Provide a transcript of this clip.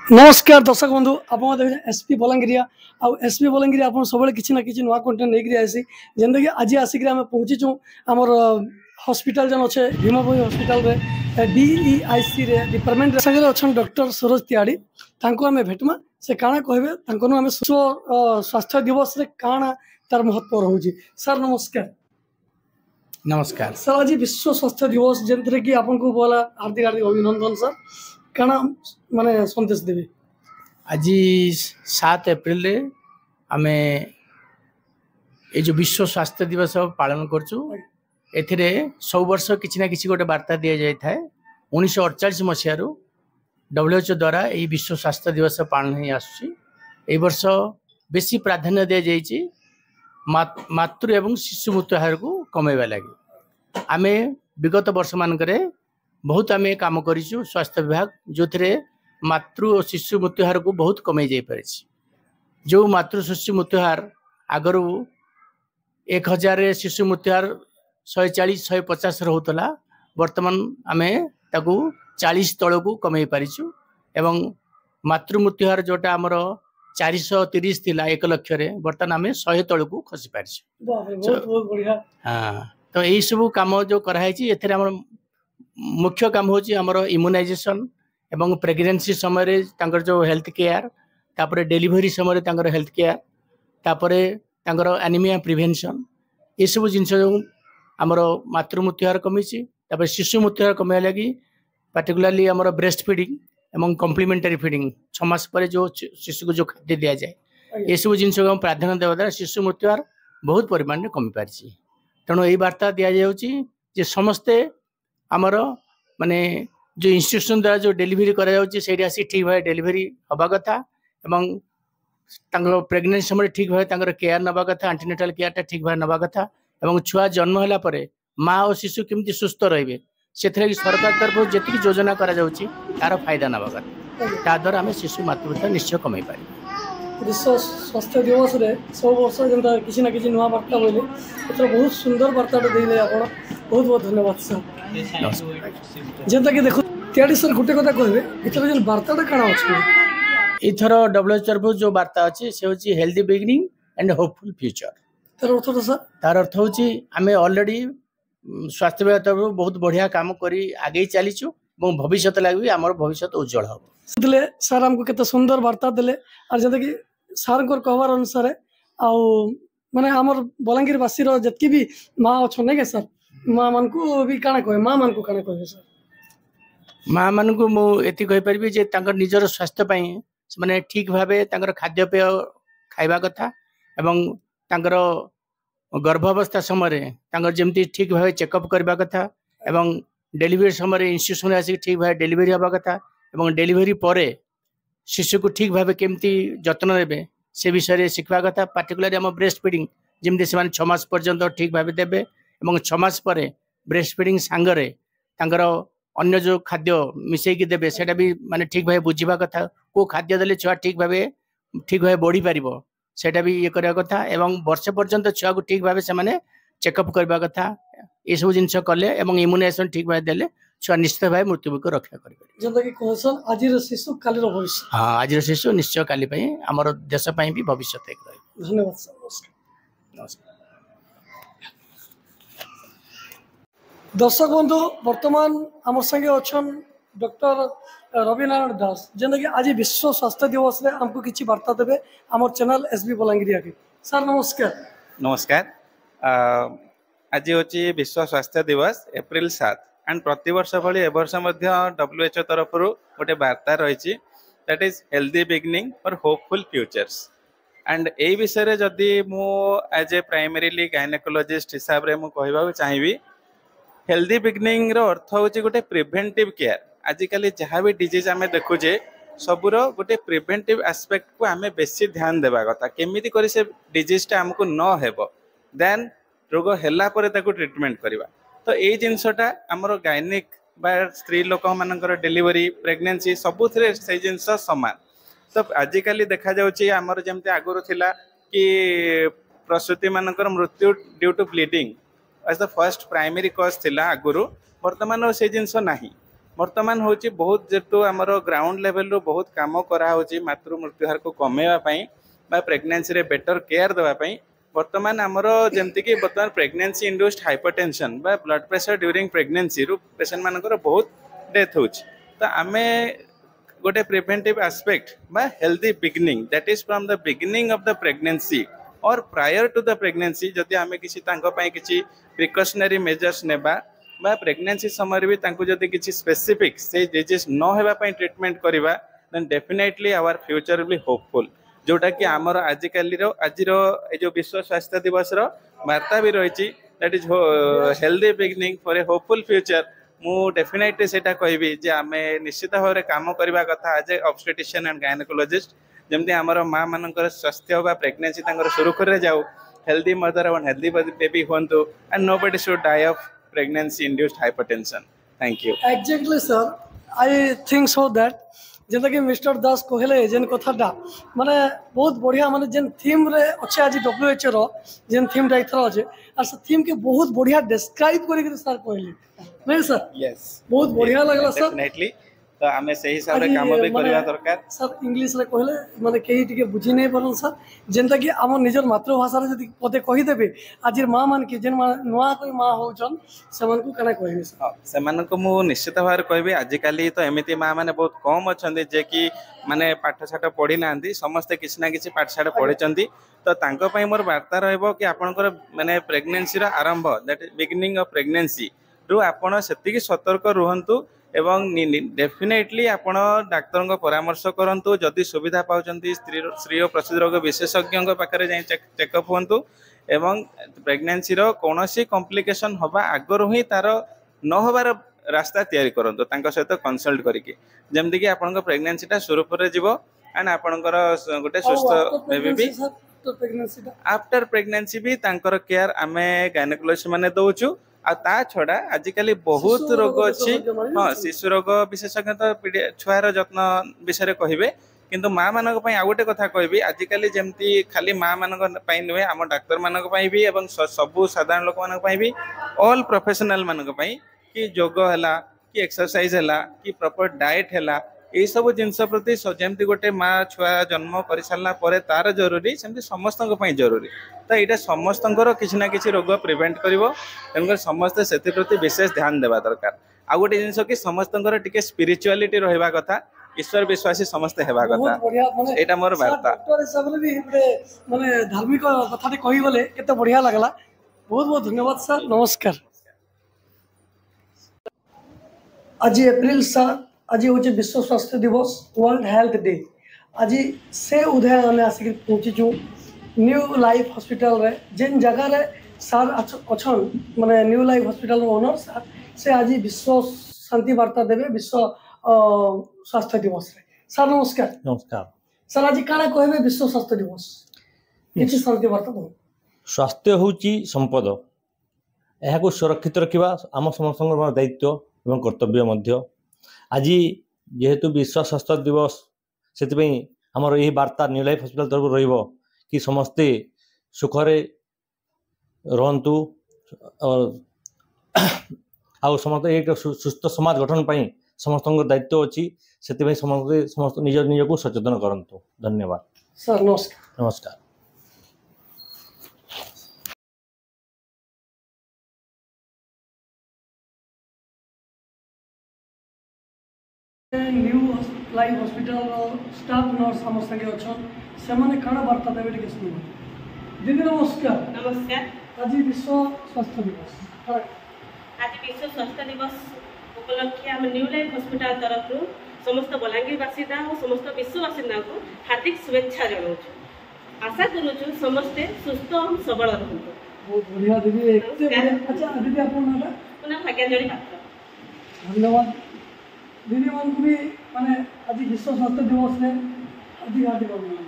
नमस्कार दर्शक बंधु आप एसपी बलांगिरिया एसपी बलांगिरी आप सब किसी ना कि नुआ कंटेंट लेकर आसी जेनकि आज आसिक आम पहुँचीचु आमर हॉस्पिटल जन अच्छे भीमभूमि हॉस्पिटल रे डीईआईसी रे डिपार्टमेंट संगे अच्छा डॉक्टर सूरज त्याड़ी तांको आम भेटमा से काଣା कहबे तांको आम स्वास्थ्य दिवस रे काଣା तार महत्व रहउजी। सर नमस्कार। नमस्कार सर आज विश्व स्वास्थ्य दिवस जेंतरे कि आपन को बोला हार्दिक हार्दिक अभिनंदन सर काଣା माने संदेश देबे। आज 7 एप्रिल रे आमे ए जो विश्व स्वास्थ्य दिवस पालन करछु एथिरे सब वर्ष किछि ना किछि गोटे वार्ता दिया जाय थाए। 1948 मसिया WHO द्वारा ए विश्व स्वास्थ्य दिवस पालन ही आसुछि। ए वर्ष बेसी प्राधान्य दिया जायछि मातृ एवं शिशु मृत्यु हार को कमेबा लागि। आमे विगत वर्ष मानकरे बहुत आमे काम करिछु स्वास्थ्य विभाग जो थिरे मातृ और शिशु मृत्यु हार को बहुत कमे जाई परिछि। जो मातृ शिशु मृत्यु हार आगरु 1000 रे शिशु मृत्यु हार 140-150 रहउतला वर्तमान आमे ताकू 40 तळ को कमे परिछु एवं मातृ मृत्यु हार जोटा हमरो 430 थिला 1 लाख रे वर्तमान आमे 100 तळ को खसी परिछु। बहुत बढ़िया। हां तो एई सब काम जो कराई छि एथिरे हमर मुख्य काम होची हमरो इम्यूनाइजेशन एवं प्रेगनेंसी समय रे तांकर जो हेल्थ केयर तापरे डिलीवरी समय रे तांकर हेल्थ केयर तापरे तांकर एनीमिया प्रिवेंशन ए सब जिंस जो हमरो मातृ मृत्यु हार कमिछि तापरे शिशु मृत्यु हार कमे लागि पर्टिकुलरली हमरो ब्रेस्ट फीडिंग एवं कॉम्प्लीमेंटरी फीडिंग 6 मास पर जो शिशु को जो खाद्य दिया जाए ए सब जिंस को प्राधान्य देवा द्वारा शिशु मृत्यु हार बहुत परिमाण रे कमी पारछि। तणो एई वार्ता दिया जाउछि जे समस्ते आमर माने जो इंस्टीट्यूशन द्वारा जो डेलीवरी करा जाउछि सेठी आसी ठीक भाई डेलीवरी हबा कथा एवं तांगर प्रेगनेंसी समय ठीक भाई तांगर केयर नबा कथा एंटीनेटल केयर ता ठीक भाई नबा कथा एवं छुआ जन्म होला परे माँ और शिशु केमती सुस्थ रहिबे सेथरे सरकार तरफ जेतिक योजना करा जाउछि तार फायदा नबा कथा ता द्वारा हम शिशु मातृत्व निश्चय कमै पारि। विश्व स्वास्थ्य दिवस रे सब वर्ष जेंता किसी ना किसी नुआ वार्ता बोले एथर बहुत सुंदर वार्ता देले आपण बहुत बहुत धन्यवाद सर। जेंता कि देखो त्याडी सर गुटे कथा कहबे एथर जे वार्ताटा काना अछि इथर WHO तरफ जो वार्ता अछि से होछि healthy beginning and hopeful future. तार अर्थ तो सर तार अर्थ होछि हमें ऑलरेडी स्वास्थ्य विभाग तरफ बहुत बढ़िया काम करी आगे चलीछु এবং ভবিষ্যৎ লাগবে আমার ভবিষ্যৎ উজ্জ্বল হবে দিলে স্যার আমকো কেতে সুন্দর বার্তা দিলে আর যেটা কি স্যারଙ୍କର कहवार अनुसार आउ माने हमर बलांगीर वासी रो जतकी भी मां अछन नै के सर मां मन को भी काना कहे मां मन को काना कहे सर मां मन को मु एति कहि परबी जे तांकर निजर स्वास्थ्य पई माने ठीक भाबे तांकर खाद्य पेय खाइबा कथा एवं तांकर गर्भावस्था समय तांकर जेमती ठीक भाबे चेकअप करबा कथा एवं डेलीवरी समय इंस्टीट्यूशन आसी ठीक भाई डेलीवरी हवा कथा एवं डेलीवरी परे शिशु को ठीक भाव केमती जत्न नेबे से विषय शिखवा कथा पर्टिकुलरली हम ब्रेस्ट फीडिंग जेमती से 6 मास पर्यंत ठीक भाव देबे एवं 6 मास परे ब्रेस्ट फीडिंग सांगरे तांकर अन्य जो खाद्य मिसई की देबे सेटा भी माने ठीक भाव बुझिबा कथा को खाद्य देले छुआ ठीक भाव बढ़ी पारिबो सेटा भी ये करबा कथा एवं वर्ष पर्यंत छुआ को ठीक भाव से माने चेकअप करबा कथा ये सब जिनस कले एवं इम्यूनाइजेशन ठीक भाव देले छुआ निश्चित भाव मृत्यु को रक्षा करि जेंता कि कहसन आजिर शिशु कालीर भविष्य। हां आजिर शिशु निश्चय काली पई हमर देश पई भी भविष्य एक रही। धन्यवाद सर। नमस्कार दर्शक बंधु वर्तमान आम संगे अच्छन डॉक्टर रविनारायण दास जेंता कि आज विश्व स्वास्थ्य दिवस रे हमको किछि वार्ता देबे हमर चैनल एसबी बलांगिरिया के। सर नमस्कार। नमस्कार। आज होची विश्व स्वास्थ्य दिवस एप्रिल 7 एंड प्रति वर्ष भली ए वर्ष मध्य WHO तरफ गोटे वार्ता रही दैट इज हेल्दी बिगिनिंग और होपफुल फ्यूचर्स एंड ए विषय जदि मु एज ए प्राइमरीली गायनेकोलॉजिस्ट हिसाब रे मु कहबा चाहिबी हेल्दी बिगिनिंग रो अर्थ होची गोटे प्रिवेंटिव केयर। आजिकल जहाँ भी डिजीज आम देखुचे सबुर गोटे प्रिवेंटिव एस्पेक्ट को आम बेसी ध्यान देवा कथा केमिति करी से डिजीजटा आमको न हेबो देन रोग हैला परे ताको ट्रीटमेंट करवा। तो ये जिनसटा आमर गायनिक बा स्त्री लोक मानकर डेलीवरी प्रेगनेंसी सबुथिरे से जिनस समान। तो आजिकल देखा जाउची आमर जेमते आगुरु थिला कि प्रसूति मानकर मृत्यु due to bleeding as the first primary cause थिला आगुरु वर्तमान से जिनस नाही बर्तमान हूँ बहुत जेतु आमर ग्राउंड लेवल रू बहुत कम कराऊँच मातृ मृत्यु हार को कमेवाई प्रेगनेंसी रे बेटर केयर देवाई बर्तमान आमर जमती बर्तमान pregnancy induced hypertension blood pressure during pregnancy रू पेशेंट मानकर बहुत डेथ हो तो आमे गोटे preventive aspect healthy beginning that is from the beginning of the pregnancy और प्रायर टू द प्रेगनेंसी जदि आमे किसी किसी प्रिकॉशनरी मेजर्स नेबा प्रेगनेंसी समय भी जदि किसी स्पेसिफिक से डिजीज न होगा ट्रीटमेंट करवा then definitely our future will hopeful जोटा कि आमर आजिकल आज जो विश्व स्वास्थ्य दिवस वार्ता भी रही that is healthy beginning for a hopeful future मु डेफिनेटली सेटा कहबी जे आमे निश्चित भाव में काम करबा कथा as a obstetrician and gynaecologist जमती आमर माँ मानकर स्वास्थ्य बा प्रेगनेंसी तांकर सुरखुर जाऊ हेल्दी मदर और हेल्दी बेबी होंतु and nobody should die of pregnancy induced hypertension thank you exactly sir I think so that जेनता कि मिस्टर दास कहले जेन कथाटा माने बहुत बढ़िया माने जेन थीम रे अच्छे आज डब्ल्यूएचओ रो जेन थीम टा इथरा अच्छे और से थीम के बहुत बढ़िया डिस्क्राइब करके सर कहले नहीं सर यस बहुत बढ़िया लगला सर डेफिनेटली तो आमे सही हिसाब रे काम भी करबा दरकार सर इंग्लिश रे कहले माने केही टिके बुझी नै परन सर जेनता कि हमर निजर मातृभाषा रे जदी पते कहि देबे आज मां मान के जेन नुआ कोई मां होचन सेमन को कना कहबे सर सेमन को मु निश्चित भाव कहबी आजिकल तो एमिति माँ मैंने बहुत कम अच्छा जे कि माने पाठ साठ पढ़ी ना समस्ते किसी ना किसी पाठ साठ पढ़ी तो मोर वार्ता रहिबो कि आपनकर माने प्रेगनेंसी रा आरंभ that is beginning of pregnancy रु आपण सेतिकी सतर्क रुहंतु एवं डेफिनेटली आपण डाक्तर परामर्श करंतु जदि सुविधा पाउचंती स्त्री और प्रसूति रोग विशेषज्ञ पाखरे जाई चेकअप हुंतु एवं प्रेगनेंसी रो कोनोसी कॉम्प्लिकेशन होबा आगरो ही तार न होबार रास्ता तैयारी करंतु तांका सहित कंसल्ट करिके जेमति कि आपन प्रेगनेंसी टा सुरपुरे जीवो एंड आपनकर गोटे सुस्थ बेबी भी आफ्टर प्रेगनेंसी भी तांकर केयर आमे गायनेकोलॉजिस्ट माने दउछु आ ता छड़ा आजिकल बहुत रोग अच्छी हाँ शिशु रोग विशेषज्ञ तो छुआर जत्न विषय कहे किंतु माँ मान आ गोटे कथा कहबी आजिकल जमती खाली माँ मान नुहे आम डाक्तर मान भी एवं सबू साधारण लोक मान भी ऑल प्रोफेशनल मान कि योग है कि एक्सरसाइज है कि प्रॉपर डाइट है यही सब जिनस प्रति जमती गोटे माँ छुआ जन्म कर सारा पर तार जरूरी सेमती समस्त जरूरी तो यहाँ समस्त किसी ना किसी रोग प्रिवेंट कर समस्ते से प्रति विशेष ध्यान देवा दरकार आ गोटे जिन कि समस्त टिके स्पिरिचुआलिटी रहा कथा ईश्वर विश्वासी समस्ते हेबा कथा एटा मोर वार्ता डॉक्टर हिसाब रे भी माने धार्मिक कथाटी कहि गले केते बढ़िया लागला बहुत बहुत धन्यवाद सर नमस्कार आज अप्रैल 7 आज हूँ विश्व स्वास्थ्य दिवस वर्ल्ड हेल्थ डे आज से उदय आम आसिक पहुँचीचु न्यू लाइफ हॉस्पिटल रे जेन जगह रे सर अच्छन माने new life hospital owner sir से आज विश्व शांति वार्ता देवे विश्व स्वास्थ्य दिवस रे सर नमस्कार नमस्कार सर आज काना कहबे विश्व स्वास्थ्य दिवस किछि शांति वार्ता दो स्वास्थ्य होची संपद एहा को सुरक्षित रखिबा आम समस्त दायित्व एवं कर्तव्य मध्य आज जेहेतु विश्व स्वास्थ्य दिवस से आमर यही वार्ता न्यू लाइफ हॉस्पिटल तरफ रहिबो कि समस्ते सुखरे रहंतु और समस्त एक सुस्थ समाज गठन पाई समस्त दायित्व अच्छी से समस्त निज निज को सचेतन करंतु धन्यवाद सर नमस्कार नमस्कार new life hospital staff nurse हम संगे अच्छन से माने काना वार्ता देबे टिके सुनो दीदी नमस्कार नमस्कार आज विश्व स्वास्थ्य दिवस आज विश्व स्वास्थ्य दिवस उपलक्षे आम न्यू लाइफ हॉस्पिटल तरफ समस्त बलांगीर बासिंदा और समस्त विश्व बासिंदा को हार्दिक शुभेच्छा जनाऊँ आशा करूँ समस्ते सुस्थ और सबल रहूँ बहुत बढ़िया दीदी अच्छा दीदी आपन नाम पुनः भाग्यांजलि पात्र धन्यवाद दीदी मान को भी माने आज विश्व स्वास्थ्य दिवस में हार्दिक हार्दिक अभिनंदन